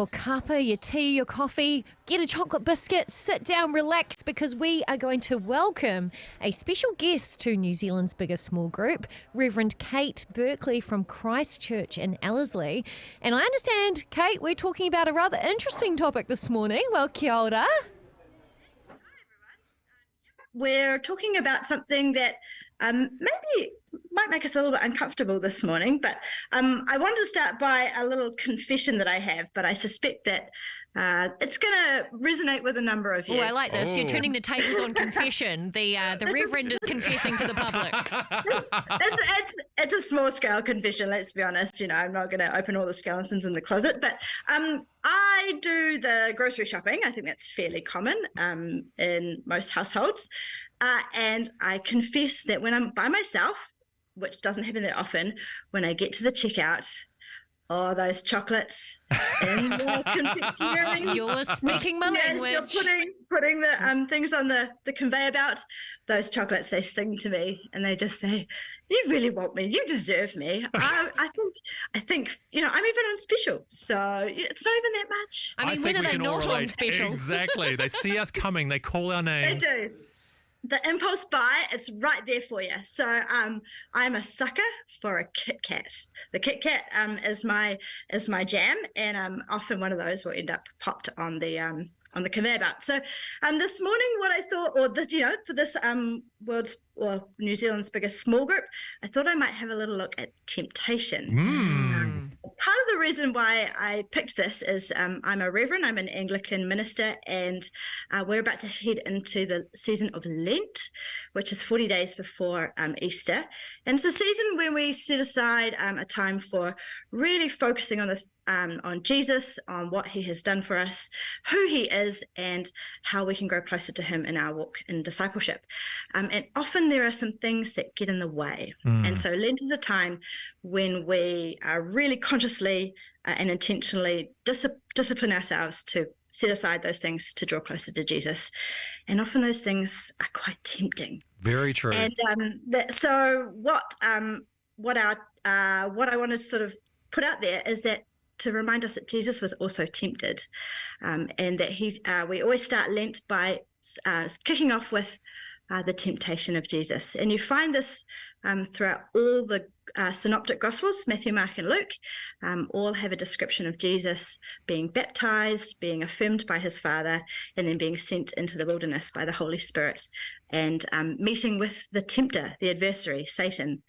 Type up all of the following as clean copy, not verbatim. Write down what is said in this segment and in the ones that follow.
your cuppa, your tea, your coffee, get a chocolate biscuit, sit down, relax, because we are going to welcome a special guest to New Zealand's biggest small group, Reverend Kate Berkley from Christ Church in Ellerslie. And I understand, Kate, we're talking about a rather interesting topic this morning. Well, kia ora. We're talking about something that maybe might make us a little bit uncomfortable this morning, but I wanted to start by a little confession that I have, but I suspect that it's going to resonate with a number of you. Oh, I like this. You're turning the tables on confession. The Reverend is confessing to the public. It's a small scale confession, let's be honest. You know, I'm not going to open all the skeletons in the closet, but I do the grocery shopping. I think that's fairly common in most households. And I confess that when I'm by myself, which doesn't happen that often, when I get to the checkout, oh, those chocolates in the confectionery. You're speaking my language. You're putting the things on the conveyor belt. Those chocolates, they sing to me and they just say, "You really want me. You deserve me." I think you know, I'm even on special, so it's not even that much. I mean, when are they not on special? Exactly. They see us coming. They call our names. They do. The impulse buy, it's right there for you. So I'm a sucker for a Kit Kat. The Kit Kat is my jam, and often one of those will end up popped on the conveyor belt. So this morning, what I thought, for this world's or New Zealand's biggest small group, I thought I might have a little look at temptation. Part of the reason why I picked this is I'm a reverend, I'm an Anglican minister, and we're about to head into the season of Lent, which is 40 days before Easter. And it's a season when we set aside a time for really focusing on Jesus, on what he has done for us, who he is, and how we can grow closer to him in our walk in discipleship. And often there are some things that get in the way. And so Lent is a time when we are really consciously and intentionally discipline ourselves to set aside those things to draw closer to Jesus. And often those things are quite tempting. Very true. And so what I wanted to sort of put out there is that to remind us that Jesus was also tempted, and that we always start Lent by kicking off with the temptation of Jesus. And you find this throughout all the synoptic gospels, Matthew, Mark, and Luke. All have a description of Jesus being baptized, being affirmed by his Father, and then being sent into the wilderness by the Holy Spirit, and meeting with the tempter, the adversary, Satan.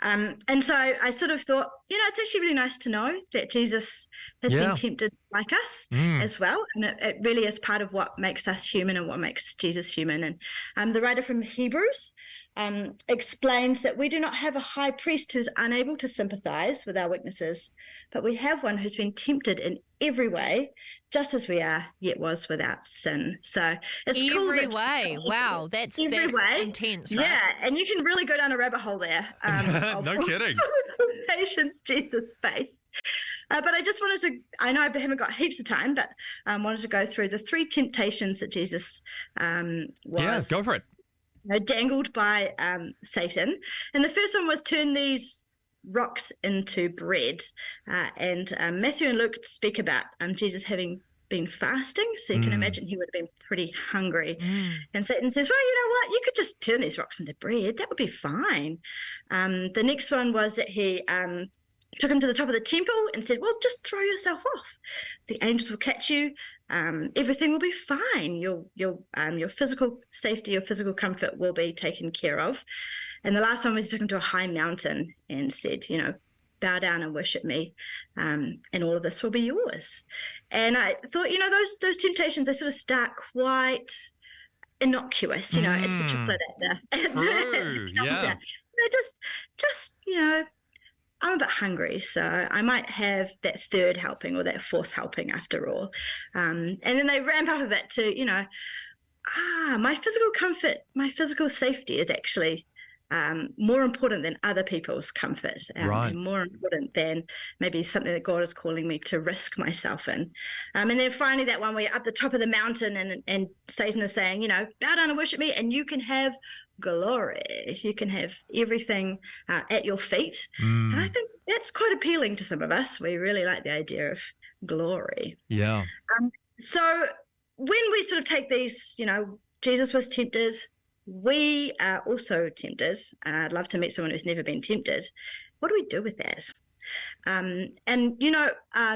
And so I sort of thought, it's actually really nice to know that Jesus has been tempted like us as well. And it really is part of what makes us human and what makes Jesus human. And the writer from Hebrews explains that we do not have a high priest who's unable to sympathize with our weaknesses, but we have one who's been tempted in every way, just as we are, yet was without sin. So it's cool. Every way. Wow, that's intense, right? Yeah, and you can really go down a rabbit hole there. No kidding. Patience Jesus faced. But I just wanted to, I know I haven't got heaps of time, but wanted to go through the three temptations that Jesus was. Yeah, go for it. Dangled by Satan. And the first one was turn these rocks into bread. And Matthew and Luke speak about Jesus having been fasting. So you can imagine he would have been pretty hungry. And Satan says, well, you know what? You could just turn these rocks into bread. That would be fine. The next one was that he took him to the top of the temple and said, well, just throw yourself off. The angels will catch you. Everything will be fine. Your physical safety, your physical comfort will be taken care of. And the last one was he took him to a high mountain and said, bow down and worship me, and all of this will be yours. And I thought, those temptations, they sort of start quite innocuous. It's the chocolate at the counter. Just I'm a bit hungry, so I might have that third helping or that fourth helping after all. And then they ramp up a bit to, my physical comfort, my physical safety is actually more important than other people's comfort, and more important than maybe something that God is calling me to risk myself in. And then finally that one where you're up the top of the mountain and Satan is saying, bow down and worship me and you can have glory. You can have everything at your feet. And I think that's quite appealing to some of us. We really like the idea glory. Yeah. So when we sort of take these, Jesus was tempted, we are also tempted. I'd love to meet someone who's never been tempted. What do we do with that?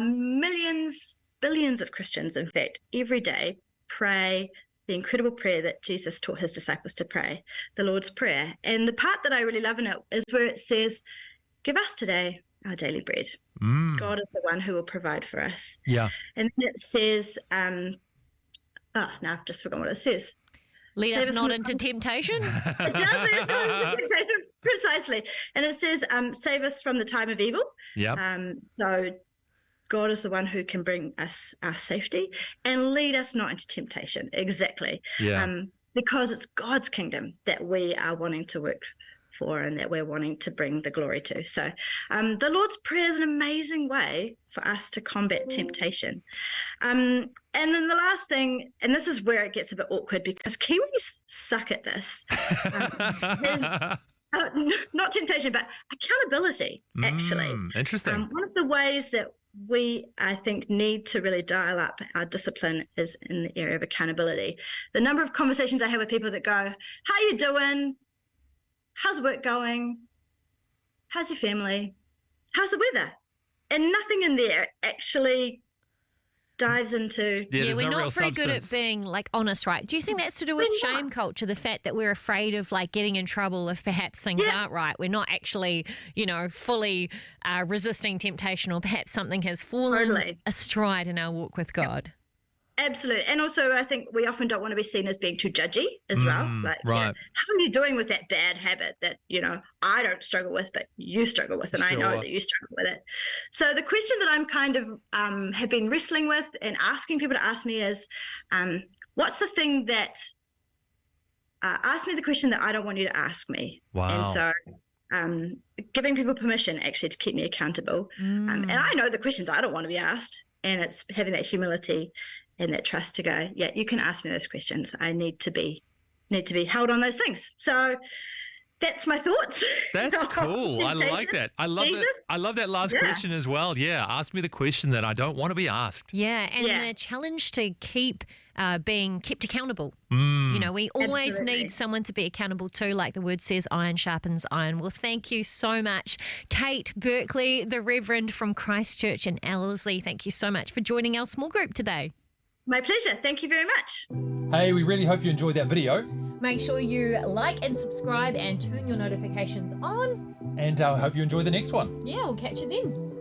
Millions, billions of Christians, in fact, every day pray the incredible prayer that Jesus taught his disciples to pray, the Lord's Prayer. And the part that I really love in it is where it says, give us today our daily bread. God is the one who will provide for us. Yeah. And then it says, now I've just forgotten what it says. Lead us not into temptation. It does lead us not into temptation, precisely. And it says, save us from the time of evil. Yeah. So God is the one who can bring us our safety and lead us not into temptation. Exactly. Yeah. Because it's God's kingdom that we are wanting to work for and that we're wanting to bring the glory to. So the Lord's Prayer is an amazing way for us to combat temptation. And then the last thing, and this is where it gets a bit awkward because Kiwis suck at this, not temptation, but accountability, actually. Interesting. One of the ways that we, I think, need to really dial up our discipline is in the area of accountability. The number of conversations I have with people that go, how you doing? How's work going? How's your family? How's the weather? And nothing in there actually dives into... Yeah, we're no real not very good at substance. being honest, right? Do you think that's to do with We're not. shame culture? The fact that we're afraid of getting in trouble if perhaps things aren't right. We're not actually, fully resisting temptation, or perhaps something has fallen Totally. astride in our walk with God. Absolutely. And also, I think we often don't want to be seen as being too judgy as well. right. How are you doing with that bad habit that, I don't struggle with, but you struggle with, and I know Sure. that you struggle with it. So the question that I'm kind of have been wrestling with and asking people to ask me is, what's the thing that, ask me the question that I don't want you to ask me. Wow. And so giving people permission actually to keep me accountable. And I know the questions I don't want to be asked, and it's having that humility and that trust to go, yeah, you can ask me those questions. I need to be held on those things. So that's my thoughts. That's cool. I like that. I love Jesus? that. I love that last question as well. Yeah. Ask me the question that I don't want to be asked. Yeah, and the challenge to keep being kept accountable. We always Absolutely. need someone to be accountable to, like the word says, iron sharpens iron. Well, thank you so much, Kate Berkley, the Reverend from Christ Church in Ellerslie. Thank you so much for joining our small group today. My pleasure. Thank you very much. Hey, we really hope you enjoyed that video, Make sure you like and subscribe and turn your notifications on. and I hope you enjoy the next one. Yeah, we'll catch you then.